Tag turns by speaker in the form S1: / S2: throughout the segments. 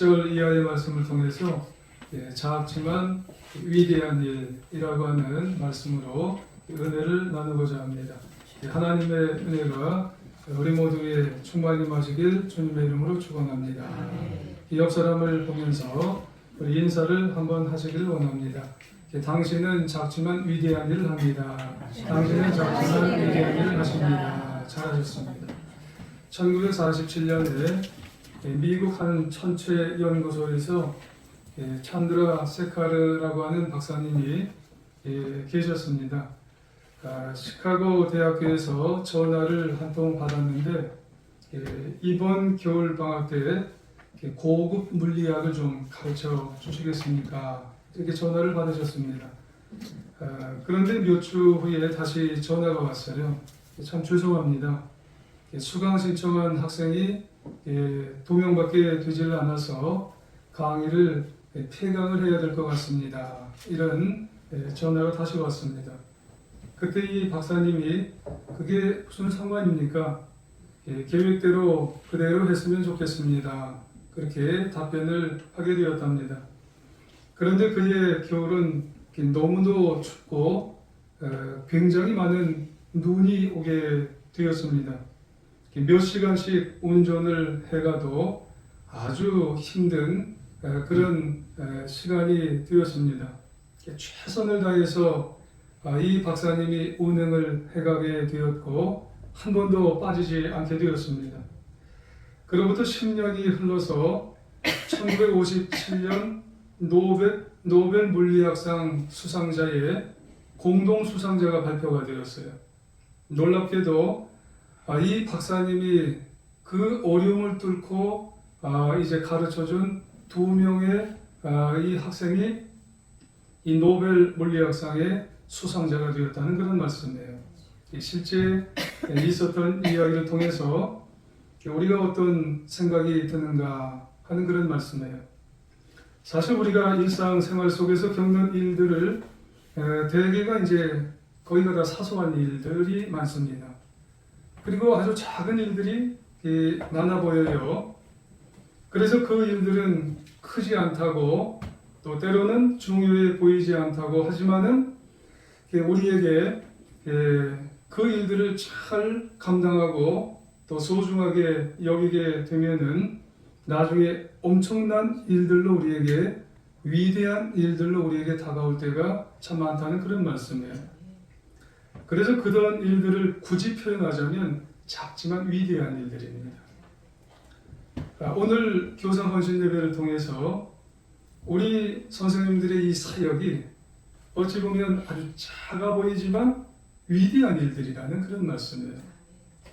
S1: 10절 이하의 말씀을 통해서 작지만 위대한 일이라고 하는 말씀으로 은혜를 나누고자 합니다. 하나님의 은혜가 우리 모두에 충만히 마시길 주님의 이름으로 축원합니다. 이 옆 사람을 보면서 우리 인사를 한번 하시길 원합니다. 당신은 작지만 위대한 일을 합니다. 당신은 작지만 위대한 일을 하십니다. 잘하셨습니다. 1947년에 미국 한 천체 연구소에서 찬드라 세카르라고 하는 박사님이 계셨습니다. 시카고 대학교에서 전화를 한 통 받았는데 이번 겨울 방학 때 고급 물리학을 좀 가르쳐 주시겠습니까? 이렇게 전화를 받으셨습니다. 그런데 몇 주 후에 다시 전화가 왔어요. 참 죄송합니다. 수강 신청한 학생이 2명밖에 되지를 않아서 강의를 폐강을 해야 될 것 같습니다. 이런 전화가 다시 왔습니다. 그때 이 박사님이 그게 무슨 상관입니까? 계획대로 그대로 했으면 좋겠습니다. 그렇게 답변을 하게 되었답니다. 그런데 그의 겨울은 너무도 춥고 굉장히 많은 눈이 오게 되었습니다. 몇 시간씩 운전을 해가도 아주 힘든 그런 시간이 되었습니다. 최선을 다해서 이 박사님이 운행을 해가게 되었고 한 번도 빠지지 않게 되었습니다. 그로부터 10년이 흘러서 1957년 노벨 물리학상 수상자의 공동 수상자가 발표가 되었어요. 놀랍게도 이 박사님이 그 어려움을 뚫고 이제 가르쳐준 2명의 이 학생이 이 노벨 물리학상의 수상자가 되었다는 그런 말씀이에요. 실제 있었던 이야기를 통해서 우리가 어떤 생각이 드는가 하는 그런 말씀이에요. 사실 우리가 일상생활 속에서 겪는 일들을 대개가 이제 거의가 다 사소한 일들이 많습니다. 그리고 아주 작은 일들이 많아 보여요. 그래서 그 일들은 크지 않다고 또 때로는 중요해 보이지 않다고 하지만은 우리에게 그 일들을 잘 감당하고 또 소중하게 여기게 되면은 나중에 엄청난 일들로 우리에게 위대한 일들로 우리에게 다가올 때가 참 많다는 그런 말씀이에요. 그래서 그런 일들을 굳이 표현하자면 작지만 위대한 일들입니다. 오늘 교사 헌신 예배를 통해서 우리 선생님들의 이 사역이 어찌 보면 아주 작아 보이지만 위대한 일들이라는 그런 말씀이에요.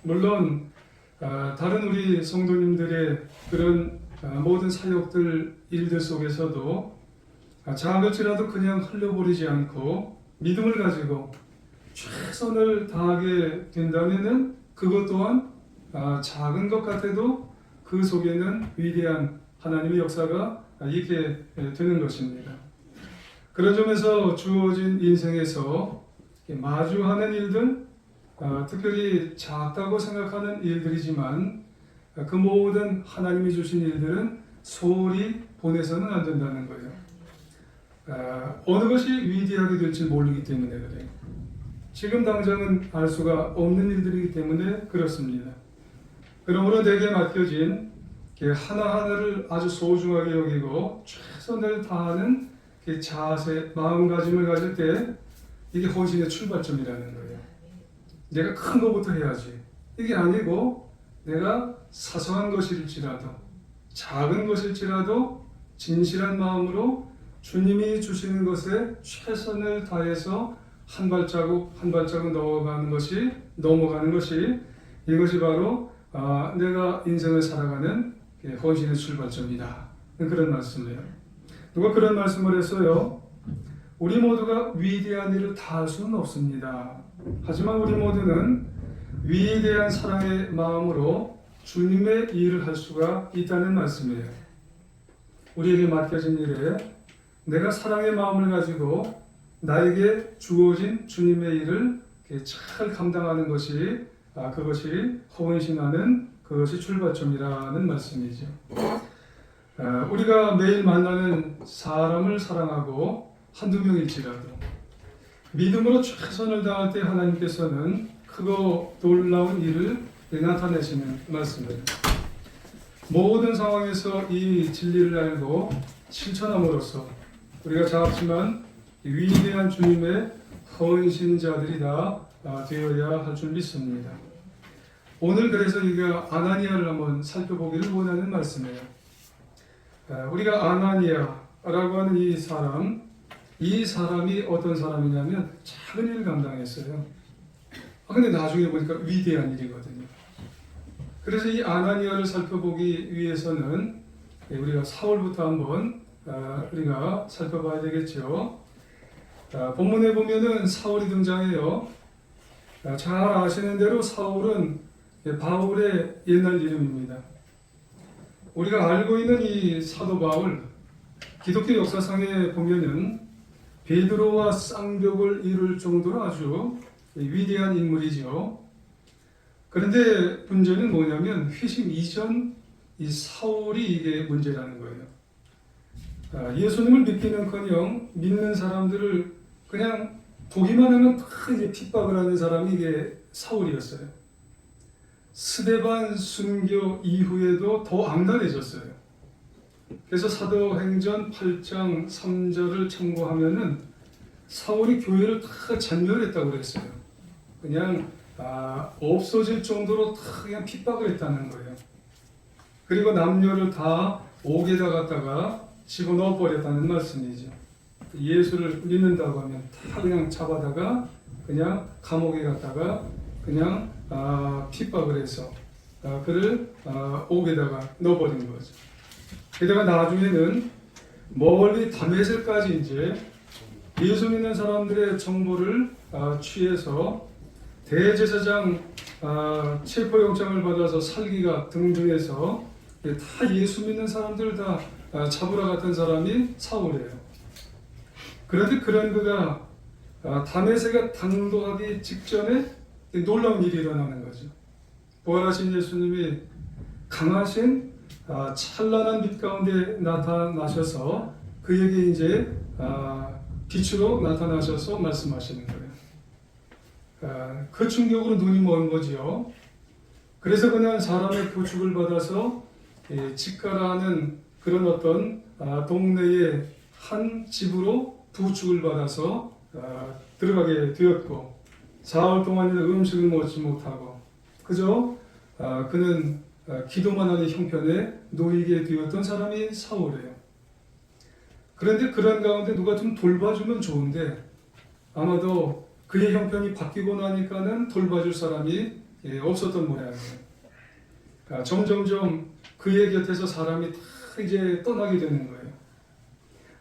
S1: 물론 다른 우리 성도님들의 그런 모든 사역들 일들 속에서도 작을지라도 그냥 흘려버리지 않고 믿음을 가지고 최선을 다하게 된다면은 그것 또한 작은 것 같아도 그 속에는 위대한 하나님의 역사가 있게 되는 것입니다. 그런 점에서 주어진 인생에서 마주하는 일들, 특별히 작다고 생각하는 일들이지만 그 모든 하나님이 주신 일들은 소홀히 보내서는 안 된다는 거예요. 어느 것이 위대하게 될지 모르기 때문에 그래요. 지금 당장은 알 수가 없는 일들이기 때문에 그렇습니다. 그러므로 내게 맡겨진 하나하나를 아주 소중하게 여기고 최선을 다하는 자세, 마음가짐을 가질 때 이게 헌신의 출발점이라는 거예요. 내가 큰 것부터 해야지. 이게 아니고 내가 사소한 것일지라도 작은 것일지라도 진실한 마음으로 주님이 주시는 것에 최선을 다해서 한 발자국 한 발자국 넘어가는 것이 이것이 바로 내가 인생을 살아가는 헌신의 출발점이다. 그런 말씀이에요. 누가 그런 말씀을 했어요. 우리 모두가 위대한 일을 다 할 수는 없습니다. 하지만 우리 모두는 위대한 사랑의 마음으로 주님의 일을 할 수가 있다는 말씀이에요. 우리에게 맡겨진 일에 내가 사랑의 마음을 가지고 나에게 주어진 주님의 일을 잘 감당하는 것이 그것이 헌신하는 그것이 출발점이라는 말씀이죠. 우리가 매일 만나는 사람을 사랑하고 한두 명일지라도 믿음으로 최선을 다할 때 하나님께서는 크고 놀라운 일을 나타내시는 말씀입니다. 모든 상황에서 이 진리를 알고 실천함으로써 우리가 작지만 위대한 주님의 헌신자들이 다 되어야 할 줄 믿습니다. 오늘 그래서 우리가 아나니아를 한번 살펴보기를 원하는 말씀이에요. 우리가 아나니아라고 하는 이 사람이 어떤 사람이냐면 작은 일을 감당했어요. 근데 나중에 보니까 위대한 일이거든요. 그래서 이 아나니아를 살펴보기 위해서는 우리가 사울부터 한번 우리가 살펴봐야 되겠죠. 본문에 보면은 사울이 등장해요. 잘 아시는 대로 사울은 바울의 옛날 이름입니다. 우리가 알고 있는 이 사도 바울, 기독교 역사상에 보면은 베드로와 쌍벽을 이룰 정도로 아주 위대한 인물이죠. 그런데 문제는 뭐냐면 회심 이전 이 사울이 이게 문제라는 거예요. 예수님을 믿기는커녕 믿는 사람들을 그냥 보기만 하면 다 이제 핍박을 하는 사람이 이게 사울이었어요. 스데반 순교 이후에도 더 악랄해졌어요. 그래서 사도행전 8장 3절을 참고하면은 사울이 교회를 다 잔멸했다고 그랬어요. 그냥 없어질 정도로 다 그냥 핍박을 했다는 거예요. 그리고 남녀를 다 옥에다 갖다가 집어넣어 버렸다는 말씀이죠. 예수를 믿는다고 하면 다 그냥 잡아다가 그냥 감옥에 갔다가 그냥 핍박을 해서 그를 옥에다가 넣어버린 거죠. 게다가 나중에는 멀리 다메섹까지 이제 예수 믿는 사람들의 정보를 취해서 대제사장 체포영장을 받아서 살기가 등등해서 다 예수 믿는 사람들 다 잡으러 갔던 사람이 사울이에요. 그런데 그런 그가 다메섹에 당도하기 직전에 놀라운 일이 일어나는 거죠. 부활하신 예수님이 강하신 찬란한 빛 가운데 나타나셔서 그에게 이제 빛으로 나타나셔서 말씀하시는 거예요. 그 충격으로 눈이 먼 거지요. 그래서 그냥 사람의 부축을 받아서 직가라는 그런 어떤 동네의 한 집으로 부축을 받아서 들어가게 되었고 사흘 동안이나 음식을 먹지 못하고 그저 그는 기도만 하는 형편에 놓이게 되었던 사람이 사울이에요. 그런데 그런 가운데 누가 좀 돌봐주면 좋은데 아마도 그의 형편이 바뀌고 나니까는 돌봐줄 사람이 없었던 모양이에요. 점점점 그의 곁에서 사람이 다 이제 떠나게 되는 거예요.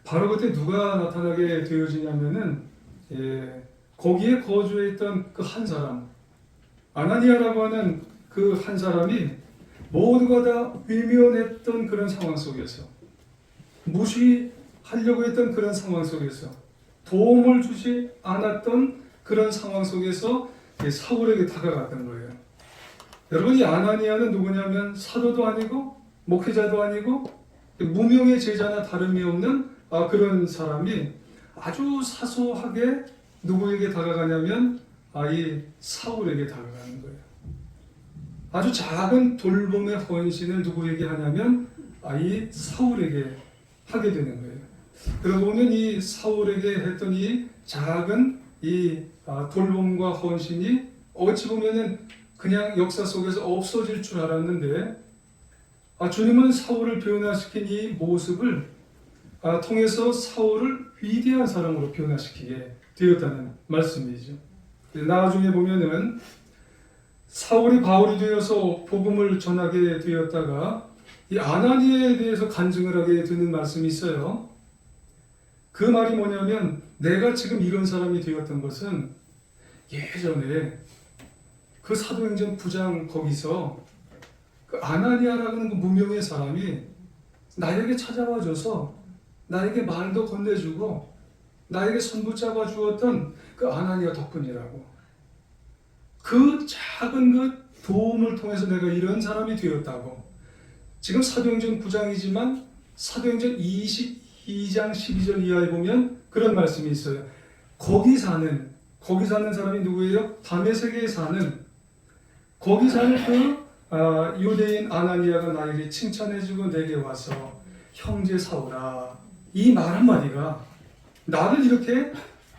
S1: 바로 그때 누가 나타나게 되어지냐면은 거기에 거주했던 그 한 사람, 아나니아라고 하는 그 한 사람이 모두가 다 외면했던 그런 상황 속에서 무시하려고 했던 그런 상황 속에서 도움을 주지 않았던 그런 상황 속에서 사울에게 다가갔던 거예요. 여러분, 이 아나니아는 누구냐면 사도도 아니고 목회자도 아니고 무명의 제자나 다름이 없는 그런 사람이 아주 사소하게 누구에게 다가가냐면 이 사울에게 다가가는 거예요. 아주 작은 돌봄의 헌신을 누구에게 하냐면 이 사울에게 하게 되는 거예요. 그러고 보면 이 사울에게 했던 이 작은 이 돌봄과 헌신이 어찌 보면은 그냥 역사 속에서 없어질 줄 알았는데 주님은 사울을 변화시킨 이 모습을 통해서 사울을 위대한 사람으로 변화시키게 되었다는 말씀이죠. 나중에 보면은 사울이 바울이 되어서 복음을 전하게 되었다가 이 아나니아에 대해서 간증을 하게 되는 말씀이 있어요. 그 말이 뭐냐면 내가 지금 이런 사람이 되었던 것은 예전에 그 사도행전 9장 거기서 그 아나니아라는 그 무명의 사람이 나에게 찾아와줘서 나에게 말도 건네주고 나에게 손 붙잡아 주었던 그 아나니아 덕분이라고. 그 작은 그 도움을 통해서 내가 이런 사람이 되었다고. 지금 사도행전 9장이지만 사도행전 22장 12절 이하에 보면 그런 말씀이 있어요. 거기 사는 사람이 누구예요? 다메섹에 사는 그 유대인 아나니아가 나에게 칭찬해주고 내게 와서 형제 사오라, 이 말 한마디가 나를 이렇게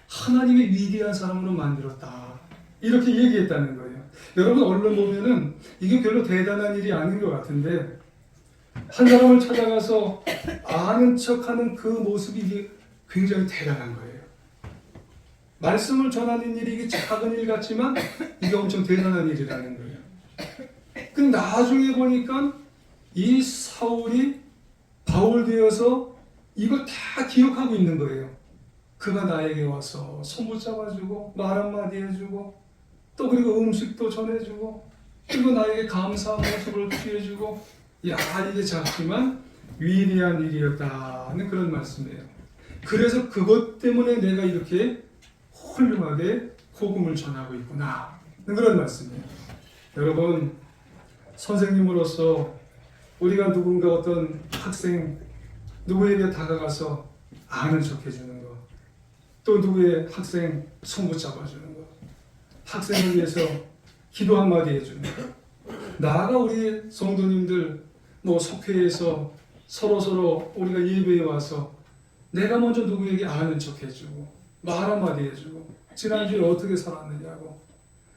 S1: 하나님의 위대한 사람으로 만들었다, 이렇게 얘기했다는 거예요. 여러분, 언론 보면은 이게 별로 대단한 일이 아닌 것 같은데 한 사람을 찾아가서 아는 척하는 그 모습이 이게 굉장히 대단한 거예요. 말씀을 전하는 일이 이게 작은 일 같지만 이게 엄청 대단한 일이라는 거예요. 근데 나중에 보니까 이 사울이 바울 되어서 이거 다 기억하고 있는 거예요. 그가 나에게 와서 손 붙잡아주고 말 한마디 해주고 또 그리고 음식도 전해주고 그리고 나에게 감사한 모습을 취해주고, 야, 이게 작지만 위대한 일이었다는 그런 말씀이에요. 그래서 그것 때문에 내가 이렇게 훌륭하게 복음을 전하고 있구나, 그런 말씀이에요. 여러분, 선생님으로서 우리가 누군가 어떤 학생 누구에게 다가가서 아는 척 해주는 거, 또 누구의 학생 손 붙잡아주는 거, 학생을 위해서 기도 한마디 해주는 거, 나아가 우리 성도님들 속회에서 서로 우리가 예배에 와서 내가 먼저 누구에게 아는 척 해주고 말 한마디 해주고 지난주에 어떻게 살았느냐고,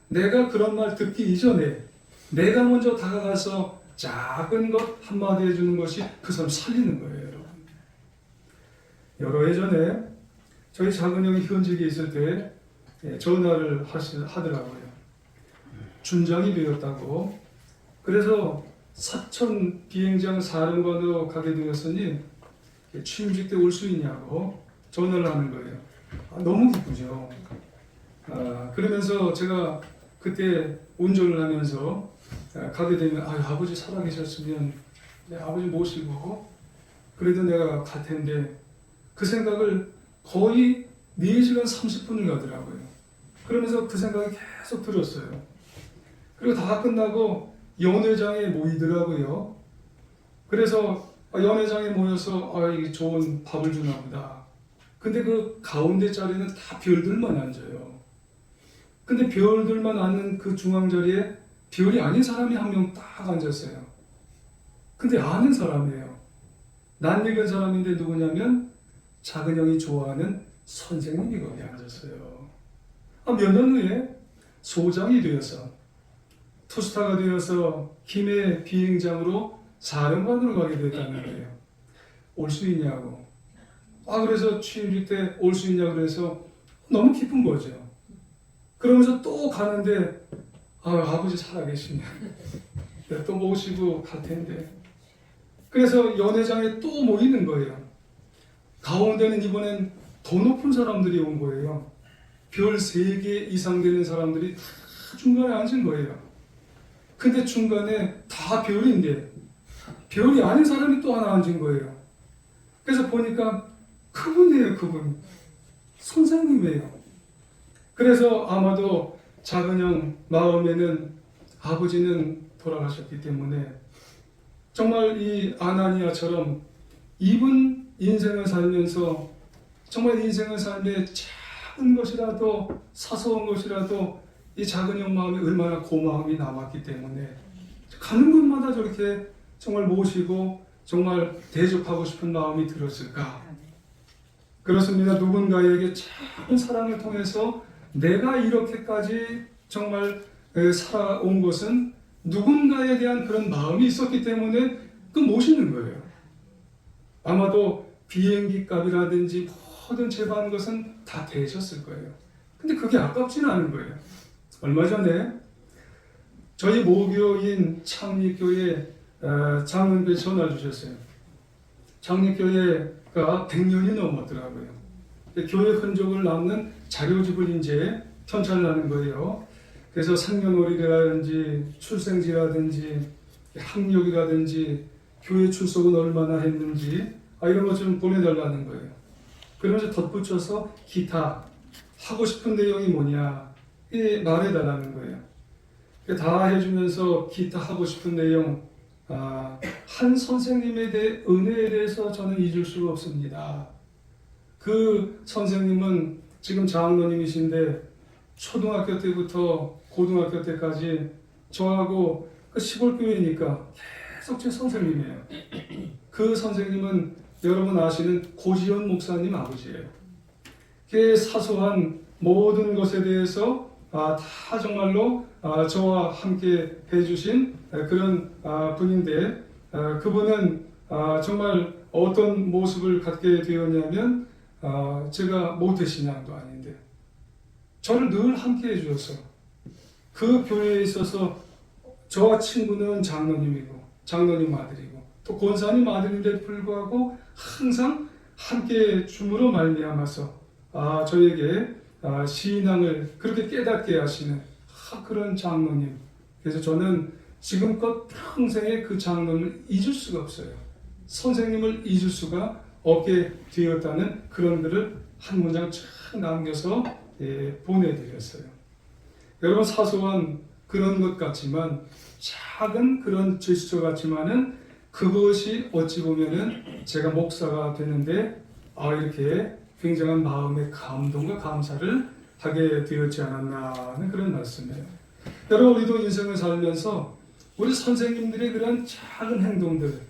S1: 내가 그런 말 듣기 이전에 내가 먼저 다가가서 작은 것 한마디 해주는 것이 그 사람 살리는 거예요. 여러분, 여러 해 전에 저희 작은 형이 현직에 있을 때 전화를 하더라고요. 준장이 되었다고. 그래서 사천 비행장 사령관으로 가게 되었으니 취임식 때 올 수 있냐고 전화를 하는 거예요. 너무 기쁘죠. 그러면서 제가 그때 운전을 하면서 가게 되면 아버지 살아계셨으면 아버지 모시고 그래도 내가 갈 텐데, 그 생각을 거의 4시간 30분을 가더라고요. 그러면서 그 생각이 계속 들었어요. 그리고 다 끝나고 연회장에 모이더라고요. 그래서 연회장에 모여서 이게 좋은 밥을 주나 보다. 근데 그 가운데 자리는 다 별들만 앉아요. 근데 별들만 앉는 그 중앙자리에 별이 아닌 사람이 한 명 딱 앉았어요. 근데 아는 사람이에요. 낯익은 사람인데 누구냐면 작은 형이 좋아하는 선생님이 거기 앉았어요. 몇 년 후에 소장이 되어서 투스타가 되어서 김해 비행장으로 사령관으로 가게 됐다는 거예요. 올 수 있냐고. 그래서 취임식 때 올 수 있냐고 그래서 너무 기쁜 거죠. 그러면서 또 가는데 아버지 살아계시냐. 또 모시고 갈 텐데. 그래서 연회장에 또 모이는 거예요. 가운데는 이번엔 더 높은 사람들이 온 거예요. 별 3개 이상 되는 사람들이 다 중간에 앉은 거예요. 근데 중간에 다 별인데 별이 아닌 사람이 또 하나 앉은 거예요. 그래서 보니까 그분이에요. 그분. 선생님이에요. 그래서 아마도 작은 형 마음에는 아버지는 돌아가셨기 때문에 정말 이 아나니아처럼 이분 인생을 살면서 정말 인생을 삶에 작은 것이라도 사소한 것이라도 이 작은 형 마음에 얼마나 고마움이 남았기 때문에 가는 곳마다 저렇게 정말 모시고 정말 대접하고 싶은 마음이 들었을까? 그렇습니다. 누군가에게 작은 사랑을 통해서 내가 이렇게까지 정말 살아온 것은 누군가에 대한 그런 마음이 있었기 때문에 그 모시는 거예요. 아마도 비행기 값이라든지 모든 제보하는 것은 다 되셨을 거예요. 근데 그게 아깝지는 않은 거예요. 얼마 전에 저희 모교인 창립교회 장로님께서 전화 주셨어요. 창립교회가 100년이 넘었더라고요. 교회 흔적을 남는 자료집을 이제 편찬을 하는 거예요. 그래서 생년월일이라든지 출생지라든지 학력이라든지 교회 출석은 얼마나 했는지 이런 것 좀 보내달라는 거예요. 그러면서 덧붙여서 기타 하고 싶은 내용이 뭐냐 말해달라는 거예요. 다 해주면서 기타 하고 싶은 내용 한 선생님에 대해 은혜에 대해서 저는 잊을 수가 없습니다. 그 선생님은 지금 장로님이신데 초등학교 때부터 고등학교 때까지 저하고 그 시골 교회니까 계속 제 선생님이에요. 그 선생님은 여러분 아시는 고지현 목사님 아버지예요. 그 사소한 모든 것에 대해서 다 정말로 저와 함께 해주신 그런 분인데 그분은 정말 어떤 모습을 갖게 되었냐면 제가 모태신앙도 아닌데 저를 늘 함께 해주셔서 그 교회에 있어서 저와 친구는 장로님이고 장로님 아들이고 또 권사님 아들인데도 불구하고 항상 함께 줌으로 말미암아서 저에게 신앙을 그렇게 깨닫게 하시는 그런 장로님. 그래서 저는 지금껏 평생에 그 장로님을 잊을 수가 없어요. 선생님을 잊을 수가 없게 되었다는 그런 글을 한 문장 쫙 남겨서 보내드렸어요. 여러분 사소한 그런 것 같지만 작은 그런 제스처 같지만은 그것이 어찌 보면은 제가 목사가 되는데 이렇게 굉장한 마음의 감동과 감사를 하게 되었지 않았나 하는 그런 말씀이에요. 여러분 우리도 인생을 살면서 우리 선생님들의 그런 작은 행동들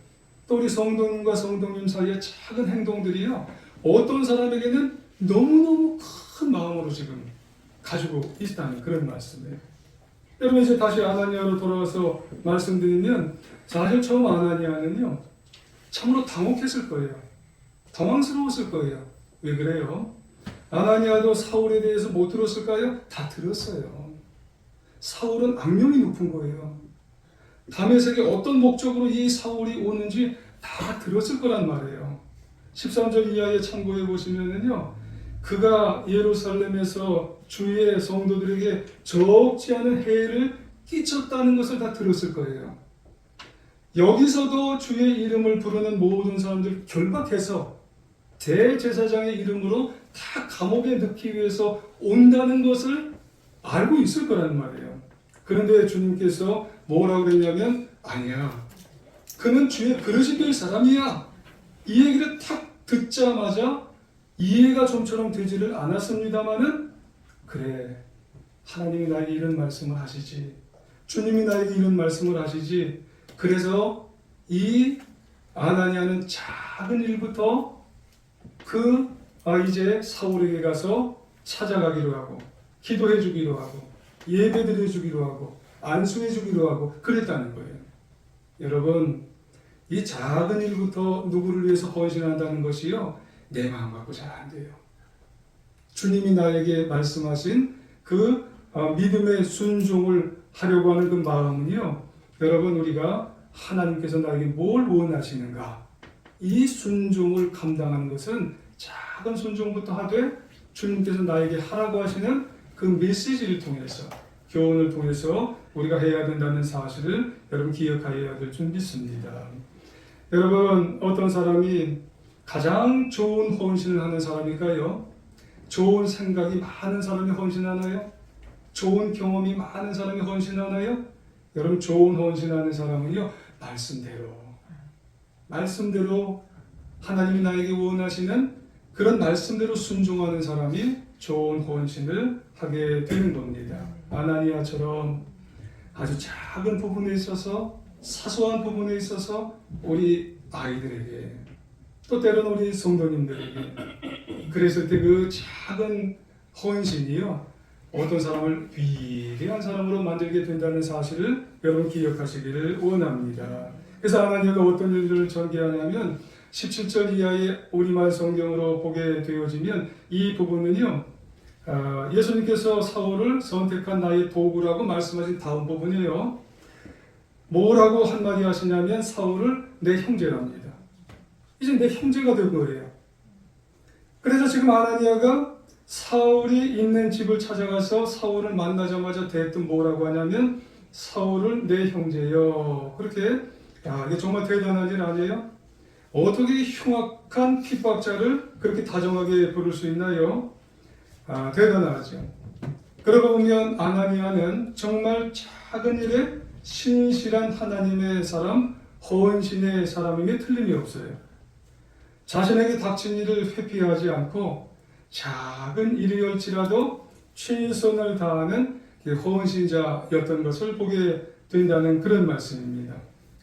S1: 또 우리 성도님과 성도님 사이의 작은 행동들이요 어떤 사람에게는 너무너무 큰 마음으로 지금 가지고 있다는 그런 말씀이에요. 여러분 이제 다시 아나니아로 돌아와서 말씀드리면 사실 처음 아나니아는요 참으로 당혹했을 거예요. 당황스러웠을 거예요. 왜 그래요? 아나니아도 사울에 대해서 못 들었을까요? 다 들었어요. 사울은 악명이 높은 거예요. 다메섹에 어떤 목적으로 이 사울이 오는지 다 들었을 거란 말이에요. 13절 이하에 참고해 보시면은요, 그가 예루살렘에서 주의 성도들에게 적지 않은 해를 끼쳤다는 것을 다 들었을 거예요. 여기서도 주의 이름을 부르는 모든 사람들 결박해서 대제사장의 이름으로 다 감옥에 넣기 위해서 온다는 것을 알고 있을 거란 말이에요. 그런데 주님께서 뭐라고 그랬냐면 아니야. 그는 주의 그릇이 될 사람이야. 이 얘기를 탁 듣자마자 이해가 좀처럼 되지를 않았습니다마는 그래. 하나님이 나에게 이런 말씀을 하시지. 주님이 나에게 이런 말씀을 하시지. 그래서 이 아나니아는 작은 일부터 이제 사울에게 가서 찾아가기로 하고 기도해 주기로 하고 예배 드려 주기로 하고 안수해 주기로 하고 그랬다는 거예요. 여러분 이 작은 일부터 누구를 위해서 헌신한다는 것이요 내 마음 갖고 잘 안 돼요. 주님이 나에게 말씀하신 그 믿음의 순종을 하려고 하는 그 마음은요 여러분 우리가 하나님께서 나에게 뭘 원하시는가 이 순종을 감당하는 것은 작은 순종부터 하되 주님께서 나에게 하라고 하시는 그 메시지를 통해서 교훈을 통해서 우리가 해야 된다는 사실을 여러분 기억하여야 될 줄 믿습니다. 여러분 어떤 사람이 가장 좋은 헌신을 하는 사람일까요? 좋은 생각이 많은 사람이 헌신하나요? 좋은 경험이 많은 사람이 헌신하나요? 여러분 좋은 헌신하는 사람은요 말씀대로 하나님이 나에게 원하시는 그런 말씀대로 순종하는 사람이 좋은 헌신을 하게 되는 겁니다. 아나니아처럼 아주 작은 부분에 있어서 사소한 부분에 있어서 우리 아이들에게 또 때로는 우리 성도님들에게 그랬을 때 그 작은 헌신이요 어떤 사람을 위대한 사람으로 만들게 된다는 사실을 여러분 기억하시기를 원합니다. 그래서 아나니아가 어떤 일들을 전개하냐면 17절 이하의 우리말 성경으로 보게 되어지면 이 부분은요 예수님께서 사울을 선택한 나의 도구라고 말씀하신 다음 부분이에요. 뭐라고 한마디 하시냐면 사울을 내 형제랍니다. 이제 내 형제가 된 거예요. 그래서 지금 아나니아가 사울이 있는 집을 찾아가서 사울을 만나자마자 대뜸 뭐라고 하냐면 사울을 내 형제여. 그렇게 이게 정말 대단한 일 아니에요? 어떻게 흉악한 핍박자를 그렇게 다정하게 부를 수 있나요? 대단하죠. 그러고 보면 아나니아는 정말 작은 일에 신실한 하나님의 사람 헌신의 사람임에 틀림이 없어요. 자신에게 닥친 일을 회피하지 않고 작은 일이올지라도 최선을 다하는 헌신자였던 것을 보게 된다는 그런 말씀입니다.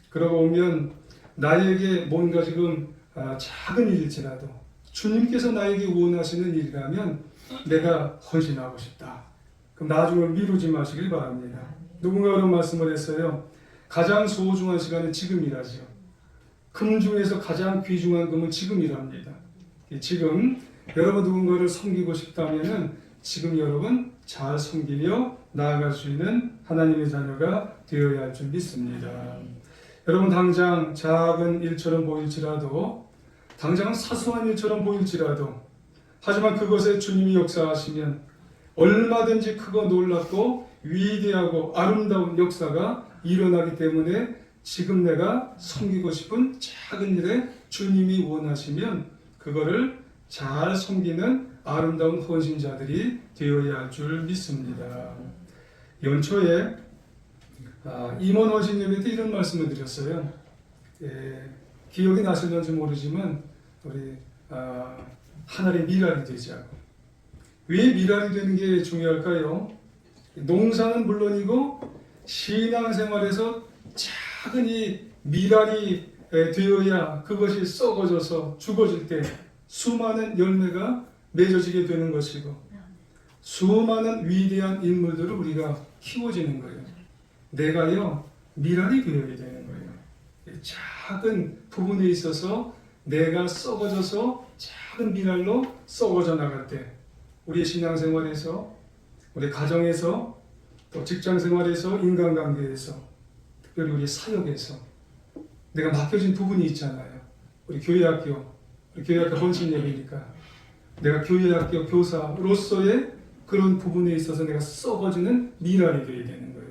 S1: 그러고 보면 나에게 뭔가 지금 작은 일일지라도 주님께서 나에게 원하시는 일이라면 내가 헌신하고 싶다. 그럼 나중에 미루지 마시길 바랍니다. 누군가 그런 말씀을 했어요. 가장 소중한 시간은 지금이라죠. 금 중에서 가장 귀중한 금은 지금이랍니다. 지금 여러분 누군가를 섬기고 싶다면은 지금 여러분 잘 섬기며 나아갈 수 있는 하나님의 자녀가 되어야 할 줄 믿습니다. 여러분 당장 작은 일처럼 보일지라도 당장 사소한 일처럼 보일지라도 하지만 그것에 주님이 역사하시면 얼마든지 크고 놀랍고 위대하고 아름다운 역사가 일어나기 때문에 지금 내가 섬기고 싶은 작은 일에 주님이 원하시면 그거를 잘 섬기는 아름다운 헌신자들이 되어야 할 줄 믿습니다. 연초에 임원 헌신 예배 때 이런 말씀을 드렸어요. 기억이 나실는지 모르지만 우리 하나의 미랄이 되자고. 왜 미랄이 되는 게 중요할까요? 농사는 물론이고 신앙생활에서 작은 이 미랄이 되어야 그것이 썩어져서 죽어질 때 수많은 열매가 맺어지게 되는 것이고 수많은 위대한 인물들을 우리가 키워지는 거예요. 내가요 미랄이 되어야 되는 거예요. 작은 부분에 있어서 내가 썩어져서 작은 미랄로 썩어져 나갈 때 우리의 신앙생활에서 우리 가정에서 또 직장생활에서 인간관계에서 특별히 우리 사역에서 내가 맡겨진 부분이 있잖아요. 우리 교회학교 헌신 예배니까 내가 교회학교 교사로서의 그런 부분에 있어서 내가 썩어지는 미랄이 되어야 되는 거예요.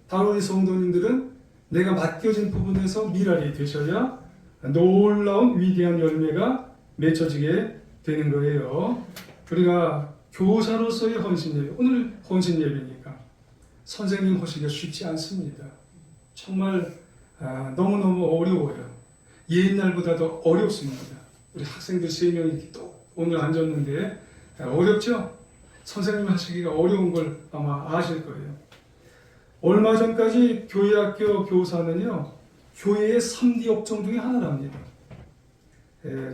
S1: 바로 이 성도님들은 내가 맡겨진 부분에서 미랄이 되셔야 놀라운 위대한 열매가 맺혀지게 되는 거예요. 우리가 교사로서의 헌신 예배, 오늘 헌신 예배니까 선생님 하시기가 쉽지 않습니다. 정말 너무너무 어려워요. 옛날보다도 어렵습니다. 우리 학생들 3명이 또 오늘 앉았는데 어렵죠? 선생님 하시기가 어려운 걸 아마 아실 거예요. 얼마 전까지 교회학교 교사는요, 교회의 3D 업종 중에 하나랍니다.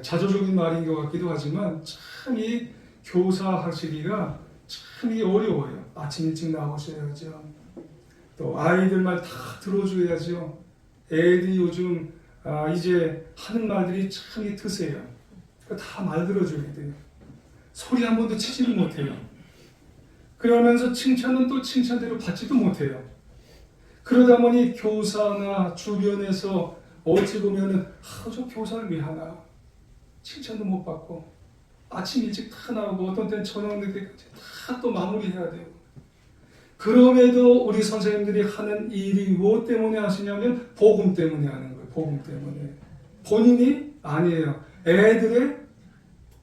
S1: 자조적인 말인 것 같기도 하지만 참 이 교사 하시기가 참 어려워요. 아침 일찍 나오셔야죠. 또 아이들 말 다 들어줘야죠. 애들이 요즘 이제 하는 말들이 참 드세요. 다 말 들어줘야 돼요. 소리 한 번도 치지를 못해요. 그러면서 칭찬은 또 칭찬대로 받지도 못해요. 그러다 보니 교사나 주변에서 어찌 보면은 저 교사를 왜 하나 칭찬도 못 받고 아침 일찍 다 나오고 어떤 때는 저녁 늦게까지 다 또 마무리해야 되고 그럼에도 우리 선생님들이 하는 일이 무엇 때문에 하시냐면 복음 때문에 하는 거예요. 복음 때문에. 본인이 아니에요. 애들의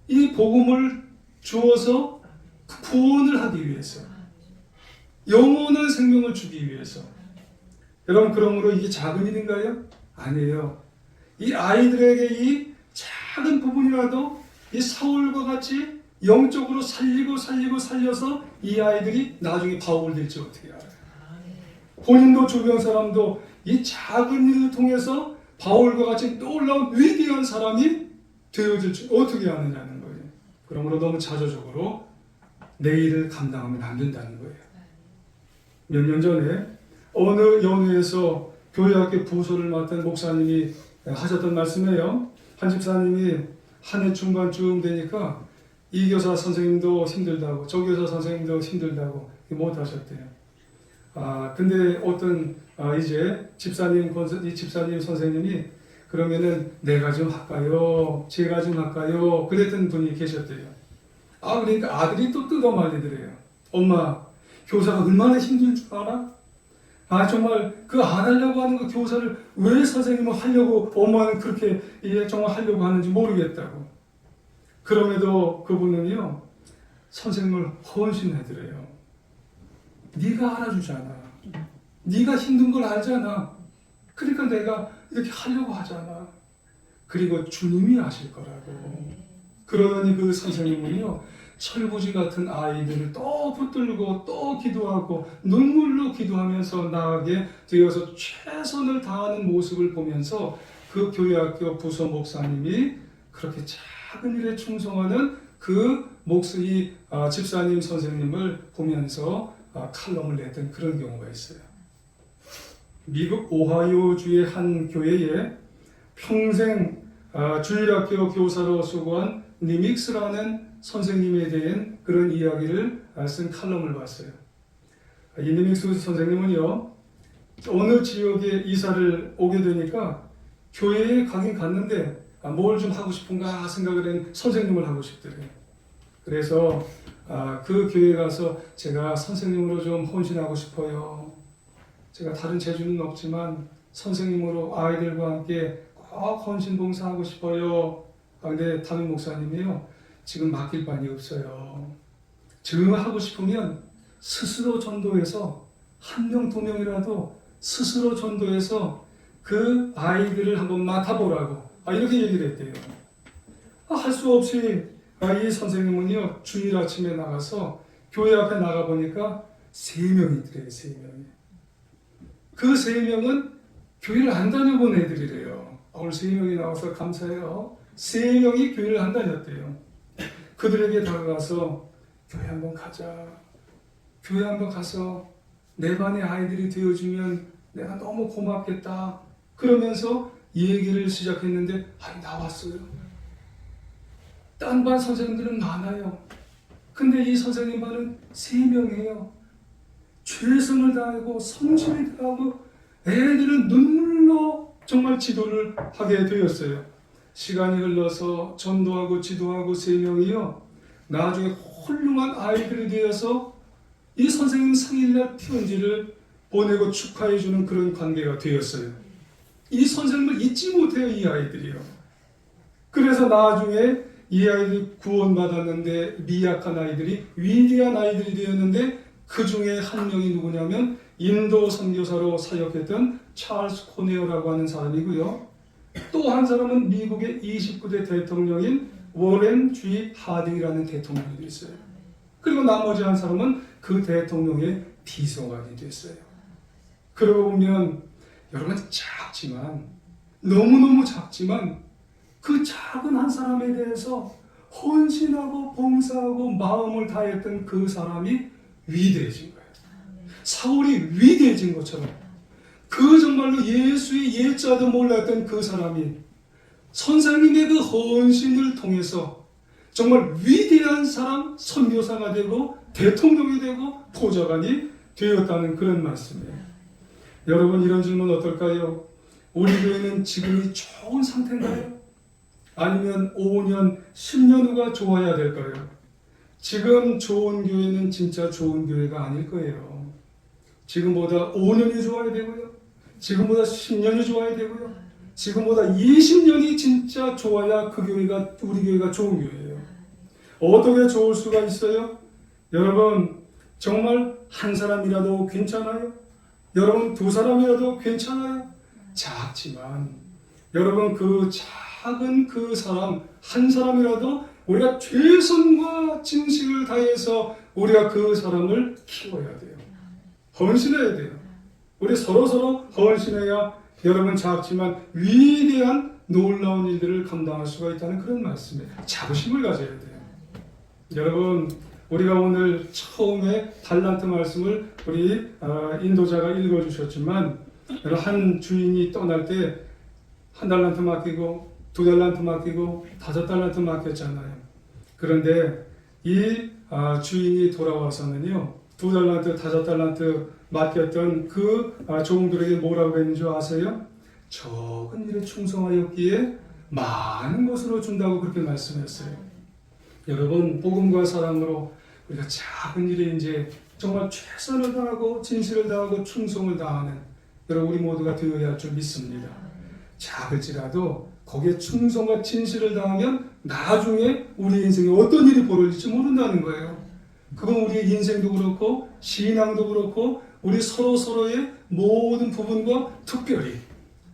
S1: 이 복음을 주어서 구원을 하기 위해서 영원한 생명을 주기 위해서. 여러분 그러므로 이게 작은 일인가요? 아니에요. 이 아이들에게 이 작은 부분이라도 이 사울과 같이 영적으로 살려서 이 아이들이 나중에 바울 될지 어떻게 알아요? 본인도 주변 사람도 이 작은 일을 통해서 바울과 같이 놀라운 위대한 사람이 되어질지 어떻게 아느냐는 거예요. 그러므로 너무 자조적으로 내 일을 감당하면 안 된다는 거예요. 몇 년 전에 어느 연회에서 교회학교 부소를 맡은 목사님이 하셨던 말씀이에요. 한 집사님이 한 해 중반쯤 되니까 이 교사 선생님도 힘들다고 저 교사 선생님도 힘들다고 못 하셨대요. 근데 어떤 이제 집사님 선생님이 그러면은 내가 좀 할까요? 제가 좀 할까요? 그랬던 분이 계셨대요. 그러니까 아들이 또 뜯어 말리더래요. 엄마, 교사가 얼마나 힘들 줄 알아? 정말 그 안 하려고 하는 그 교사를 왜 선생님은 하려고 엄마는 그렇게 정말 하려고 하는지 모르겠다고. 그럼에도 그분은요 선생님을 헌신해드려요. 네가 알아주잖아. 네가 힘든 걸 알잖아. 그러니까 내가 이렇게 하려고 하잖아. 그리고 주님이 하실 거라고. 그러니 그 선생님은요, 철부지 같은 아이들을 또 붙들고 또 기도하고 눈물로 기도하면서 나아가게 되어서 최선을 다하는 모습을 보면서 그 교회학교 부서 목사님이 그렇게 작은 일에 충성하는 그 집사님 선생님을 보면서 칼럼을 냈던 그런 경우가 있어요. 미국 오하이오주의 한 교회에 평생 주일학교 교사로 수고한 니믹스라는 선생님에 대한 그런 이야기를 쓴 칼럼을 봤어요. 이 니믹스 선생님은요, 어느 지역에 이사를 오게 되니까 교회에 가긴 갔는데 뭘 좀 하고 싶은가 생각을 한 선생님을 하고 싶더래요. 그래서 그 교회에 가서 제가 선생님으로 좀 헌신하고 싶어요. 제가 다른 재주는 없지만 선생님으로 아이들과 함께 꼭 헌신 봉사하고 싶어요. 근데 담임 목사님이요, 지금 맡길 반이 없어요. 지금 하고 싶으면 스스로 전도해서 한 명, 두 명이라도 스스로 전도해서 그 아이들을 한번 맡아보라고 이렇게 얘기를 했대요. 할 수 없이 이 선생님은요, 주일 아침에 나가서 교회 앞에 나가보니까 3명이 있더래요. 3명이. 그 3명은 교회를 안 다녀본 애들이래요. 오늘 3명이 나와서 감사해요. 3명이 교회를 안 다녔대요. 그들에게 다가가서 교회 한번 가자. 교회 한번 가서 내 반의 아이들이 되어주면 내가 너무 고맙겠다. 그러면서 얘기를 시작했는데 나왔어요. 딴 반 선생님들은 많아요. 근데 이 선생님 반은 3명이에요. 최선을 다하고 성실을 다하고 애들은 눈물로 정말 지도를 하게 되었어요. 시간이 흘러서 전도하고 지도하고 3명이요, 나중에 훌륭한 아이들이 되어서 이 선생님 생일날 편지를 보내고 축하해주는 그런 관계가 되었어요. 이 선생님을 잊지 못해요, 이 아이들이요. 그래서 나중에 이 아이들이 구원받았는데 미약한 아이들이 위대한 아이들이 되었는데 그 중에 한 명이 누구냐면 인도 선교사로 사역했던 찰스 코네어라고 하는 사람이고요. 또 한 사람은 미국의 29대 대통령인 워렌 G 하딩이라는 대통령이 있어요. 그리고 나머지 한 사람은 그 대통령의 비서관이 됐어요. 그러고 보면 여러분 작지만, 너무너무 작지만 그 작은 한 사람에 대해서 헌신하고 봉사하고 마음을 다했던 그 사람이 위대해진 거예요. 사울이 위대해진 것처럼 그 정말로 예수의 예자도 몰랐던 그 사람이 선생님의 그 헌신을 통해서 정말 위대한 사람, 선교사가 되고 대통령이 되고 보좌관이 되었다는 그런 말씀이에요. 여러분, 이런 질문 어떨까요? 우리 교회는 지금이 좋은 상태인가요? 아니면 5년, 10년 후가 좋아야 될까요? 지금 좋은 교회는 진짜 좋은 교회가 아닐 거예요. 지금보다 5년이 좋아야 되고요. 지금보다 10년이 좋아야 되고요. 지금보다 20년이 진짜 좋아야 그 교회가, 우리 교회가 좋은 교회예요. 어떻게 좋을 수가 있어요? 여러분, 정말 한 사람이라도 괜찮아요? 여러분, 2사람이라도 괜찮아요? 작지만 여러분, 그 작은 그 사람 한 사람이라도 우리가 최선과 진실을 다해서 우리가 그 사람을 키워야 돼요. 헌신해야 돼요. 우리 서로 헌신해야 여러분 작지만 위대한 놀라운 일들을 감당할 수가 있다는 그런 말씀이에요. 자부심을 가져야 돼요. 여러분, 우리가 오늘 처음에 달란트 말씀을 우리 인도자가 읽어주셨지만, 한 주인이 떠날 때 1달란트 맡기고 2달란트 맡기고 5달란트 맡겼잖아요. 그런데 이 주인이 돌아와서는요, 2달란트, 5달란트 맡겼던 그 종들에게 뭐라고 했는 줄 아세요? 적은 일에 충성하였기에 많은 것으로 준다고 그렇게 말씀했어요. 여러분, 복음과 사랑으로 우리가 작은 일에 이제 정말 최선을 다하고 진실을 다하고 충성을 다하는 여러분, 우리 모두가 되어야 할 줄 믿습니다. 작을지라도 거기에 충성과 진실을 다하면 나중에 우리 인생에 어떤 일이 벌어질지 모른다는 거예요. 그건 우리의 인생도 그렇고 신앙도 그렇고 우리 서로의 모든 부분과 특별히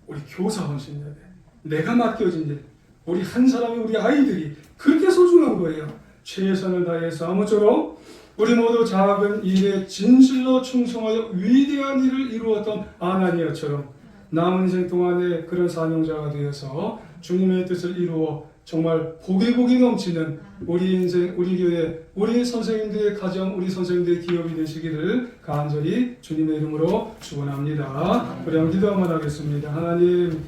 S1: 우리 교사 헌신해야 돼. 내가 맡겨진 일, 우리 한 사람이 우리 아이들이 그렇게 소중한 거예요. 최선을 다해서 아무쪼록 우리 모두 작은 일에 진실로 충성하여 위대한 일을 이루었던 아나니아처럼 남은 인생 동안에 그런 사명자가 되어서 주님의 뜻을 이루어 정말 복이 넘치는 우리 인생, 우리 교회, 우리 선생님들의 가정, 우리 선생님들의 기업이 되시기를 간절히 주님의 이름으로 축원합니다. 우리 한번 기도 한번 하겠습니다. 하나님,